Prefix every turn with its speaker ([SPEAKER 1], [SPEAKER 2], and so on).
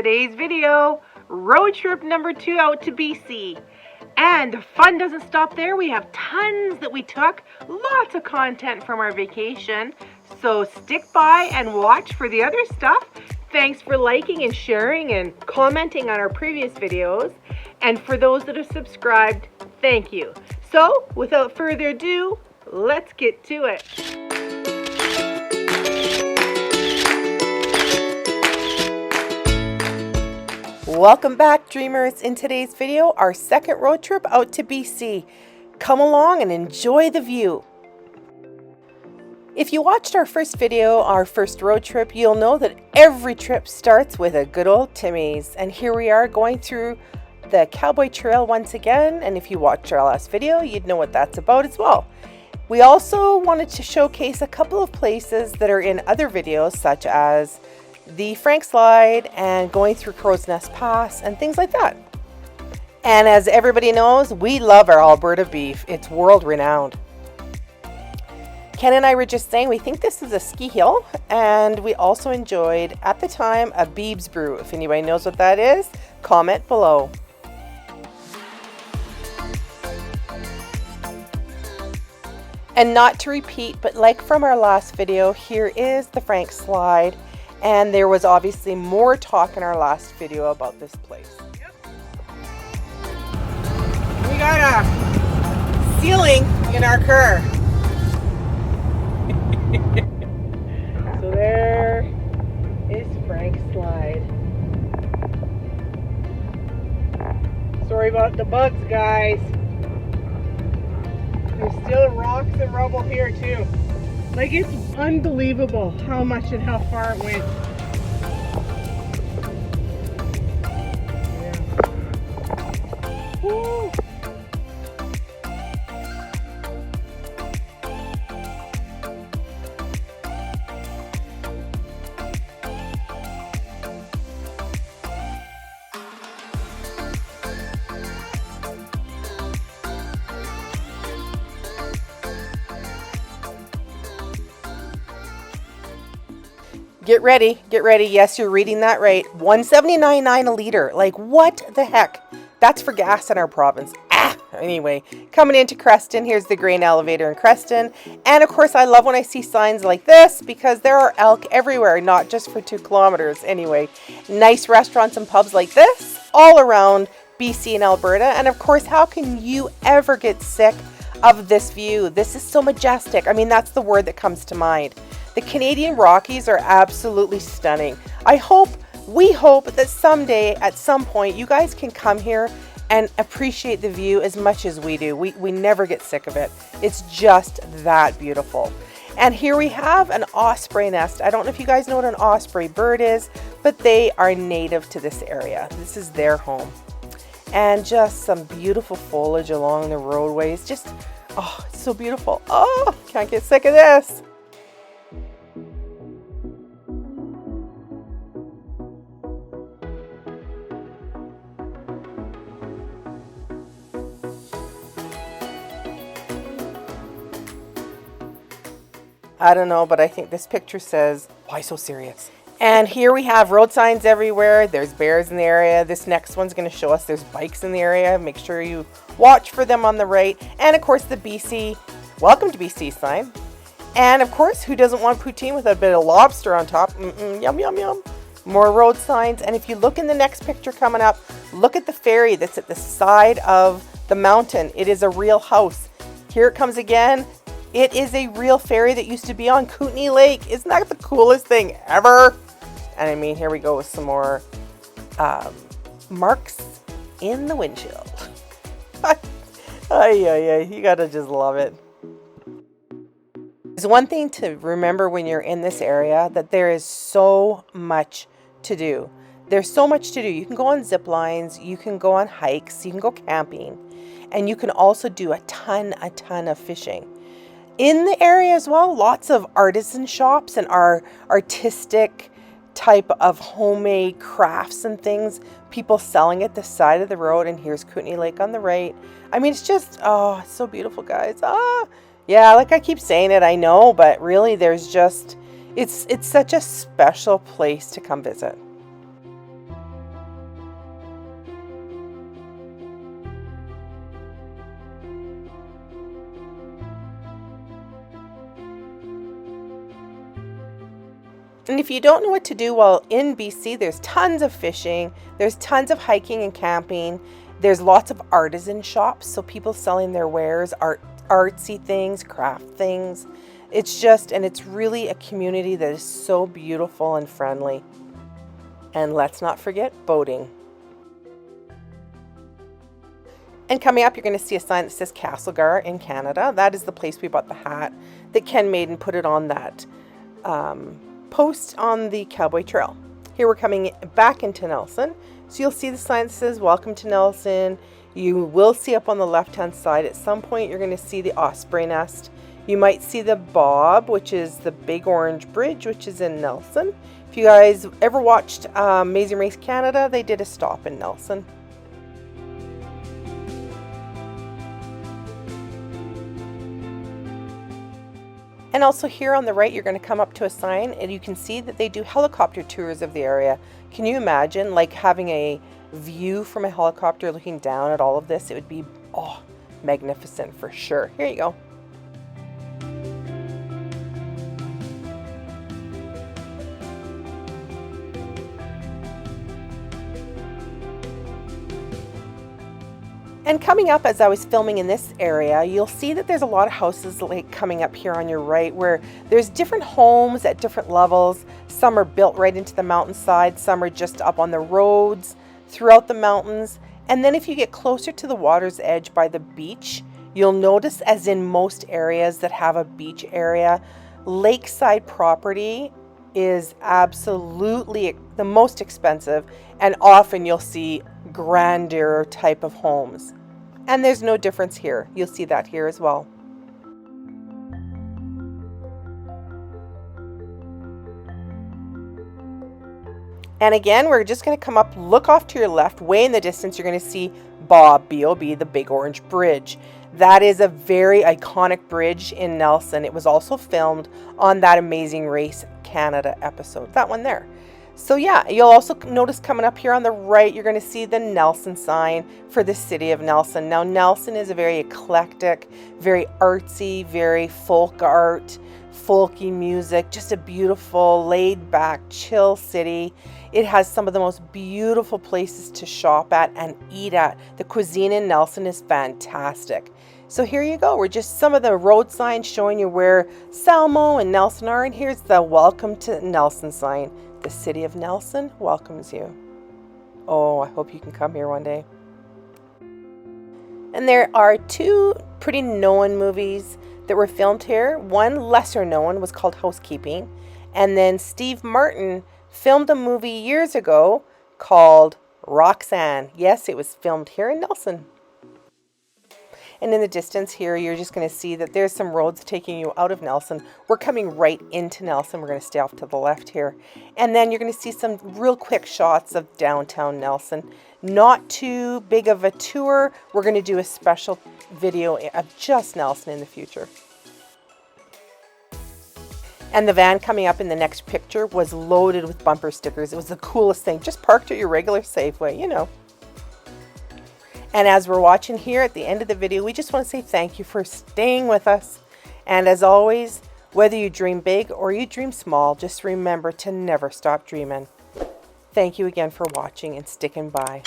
[SPEAKER 1] today's video, road trip number 2 out to BC. And the fun doesn't stop there. We have tons that we took, lots of content from our vacation. So stick by and watch for the other stuff. Thanks for liking and sharing and commenting on our previous videos. And for those that are subscribed, thank you. So without further ado, let's get to it. Welcome back, dreamers. In today's video, our second road trip out to BC. Come along and enjoy the view. If you watched our first video, our first road trip, you'll know that every trip starts with a good old Timmy's. And here we are going through the Cowboy Trail once again. And if you watched our last video, you'd know what that's about as well. We also wanted to showcase a couple of places that are in other videos, such as the Frank Slide and going through Crow's Nest Pass and things like that. And as everybody knows, we love our Alberta beef. It's world renowned. Ken and I were just saying we think this is a ski hill, and we also enjoyed at the time a Beeb's Brew. If anybody knows what that is, comment below. And not to repeat, but like from our last video, here is the Frank Slide. And there was obviously more talk in our last video about this place. Yep. We got a ceiling in our car. So there is Frank Slide. Sorry about the bugs, guys. There's still rocks and rubble here too. Like, it's unbelievable how much and how far it went. Yeah. Woo. Get ready, get ready. Yes, you're reading that right. $1.79.9 a liter. Like, what the heck? That's for gas in our province. Anyway, coming into Creston, here's the grain elevator in Creston. And of course, I love when I see signs like this because there are elk everywhere, not just for 2 kilometers. Anyway, nice restaurants and pubs like this all around BC and Alberta. And of course, how can you ever get sick of this view? This is so majestic. I mean, that's the word that comes to mind. The Canadian Rockies are absolutely stunning. We hope that someday, at some point, you guys can come here and appreciate the view as much as we do. We never get sick of it. It's just that beautiful. And here we have an osprey nest. I don't know if you guys know what an osprey bird is, but they are native to this area. This is their home. And just some beautiful foliage along the roadways. Just, oh, it's so beautiful. Oh, can't get sick of this. I don't know, but I think this picture says, why so serious? And here we have road signs everywhere. There's bears in the area. This next one's going to show us there's bikes in the area. Make sure you watch for them on the right. And of course, the BC, welcome to BC sign. And of course, who doesn't want poutine with a bit of lobster on top? Yum, yum, yum. More road signs. And if you look in the next picture coming up, look at the ferry that's at the side of the mountain. It is a real house. Here it comes again. It is a real ferry that used to be on Kootenay Lake. Isn't that the coolest thing ever? And I mean, here we go with some more marks in the windshield. You gotta just love it. There's one thing to remember when you're in this area, that there is so much to do. There's so much to do. You can go on zip lines, you can go on hikes, you can go camping, and you can also do a ton of fishing. In the area as well, lots of artisan shops and our artistic type of homemade crafts and things, people selling at the side of the road. And here's Kootenay Lake on the right. I mean, it's just, oh, it's so beautiful, guys. Yeah, like I keep saying it, I know, but really there's just, it's such a special place to come visit. And if you don't know what to do while in BC, there's tons of fishing, there's tons of hiking and camping, there's lots of artisan shops, so people selling their wares, artsy things, craft things. It's really a community that is so beautiful and friendly. And let's not forget boating. And coming up, you're going to see a sign that says Castlegar in Canada. That is the place we bought the hat that Ken made and put it on that post on the Cowboy Trail. Here we're coming back into Nelson. So you'll see the sign that says Welcome to Nelson. You will see up on the left-hand side at some point you're going to see the Osprey Nest. You might see the Bob, which is the Big Orange Bridge, which is in Nelson. If you guys ever watched Amazing Race Canada, they did a stop in Nelson. And also here on the right, you're going to come up to a sign and you can see that they do helicopter tours of the area. Can you imagine like having a view from a helicopter looking down at all of this? It would be, oh, magnificent for sure. Here you go. And coming up, as I was filming in this area, you'll see that there's a lot of houses like coming up here on your right where there's different homes at different levels. Some are built right into the mountainside, some are just up on the roads throughout the mountains. And then if you get closer to the water's edge by the beach, you'll notice, as in most areas that have a beach area, lakeside property is absolutely the most expensive, and often you'll see grandeur type of homes. And there's no difference here. You'll see that here as well. And again, we're just going to come up, look off to your left, way in the distance, you're going to see Bob, B-O-B, the Big Orange Bridge. That is a very iconic bridge in Nelson. It was also filmed on that Amazing Race Canada episode, that one there. So yeah, you'll also notice coming up here on the right, you're going to see the Nelson sign for the city of Nelson. Now, Nelson is a very eclectic, very artsy, very folk art, folky music, just a beautiful, laid-back, chill city. It has some of the most beautiful places to shop at and eat at. The cuisine in Nelson is fantastic. So here you go. We're just some of the road signs showing you where Salmo and Nelson are. And here's the Welcome to Nelson sign. The city of Nelson welcomes you. Oh, I hope you can come here one day. And there are two pretty known movies that were filmed here. One lesser known was called Housekeeping. And then Steve Martin filmed a movie years ago called Roxanne. Yes, it was filmed here in Nelson. And in the distance here, you're just going to see that there's some roads taking you out of Nelson. We're coming right into Nelson. We're going to stay off to the left here. And then you're going to see some real quick shots of downtown Nelson. Not too big of a tour. We're going to do a special video of just Nelson in the future. And the van coming up in the next picture was loaded with bumper stickers. It was the coolest thing. Just parked at your regular Safeway, you know. And as we're watching here at the end of the video, we just want to say thank you for staying with us. And as always, whether you dream big or you dream small, just remember to never stop dreaming. Thank you again for watching and sticking by.